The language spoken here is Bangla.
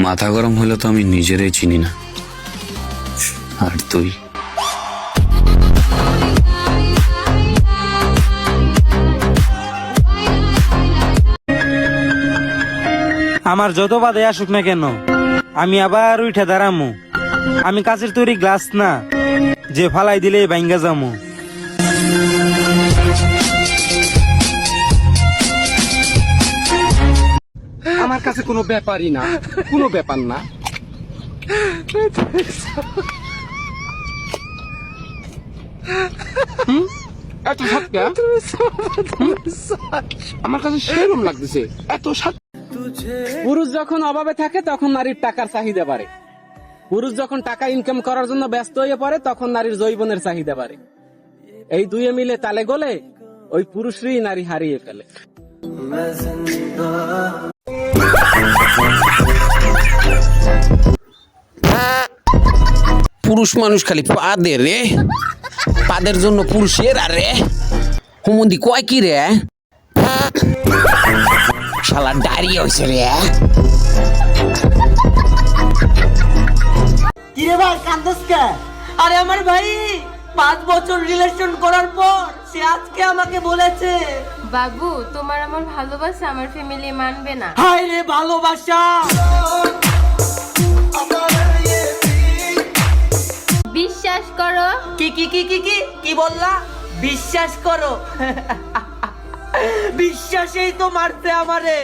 মাথা গরম হলে তো আমি নিজেরই চিনি না, আর তুই? আমার যত বাধে আসুক না কেন, আমি আবার উঠে দাঁড়ামু। আমি কাচের তৈরি গ্লাস না যে ফালাই দিলে ভাঙ্গা যামু। আমার কাছে কোনো ব্যাপারই না, কোনো ব্যাপার না। এত সাতটা আমার কাছে সেরম লাগতেছে, এত সাত। পুরুষ যখন অভাবে থাকে তখন নারীর টাকার চাহিদা বাড়ে, পুরুষ যখন টাকা ইনকাম করার জন্য ব্যস্ত হয়ে পড়ে তখন নারীর যৌবনের চাহিদা বাড়ে। এই দুয়ে মিলে তালে গলে ওই পুরুষরই নারী হারিয়ে ফেলে। পুরুষ মানুষ খালি পাদে রে, পাদের জন্য পুরুষের আরে হুমন্দি কয় কি রে, শালা দাঁড়িয়ে হয়েছে রে। কিরে ভাই কান্দস কে? আরে আমার ভাই 5 বছর রিলেশন করার পর সে আজকে আমাকে বলেছে, বাবু তোমার আমার ভালোবাসা আমার ফ্যামিলি মানবে না। হায় রে ভালোবাসা। বিশ্বাস করো। কি কি কি কি কি কি বললা? বিশ্বাস করো? বিশ্বাসেই তো মারতে আমারে।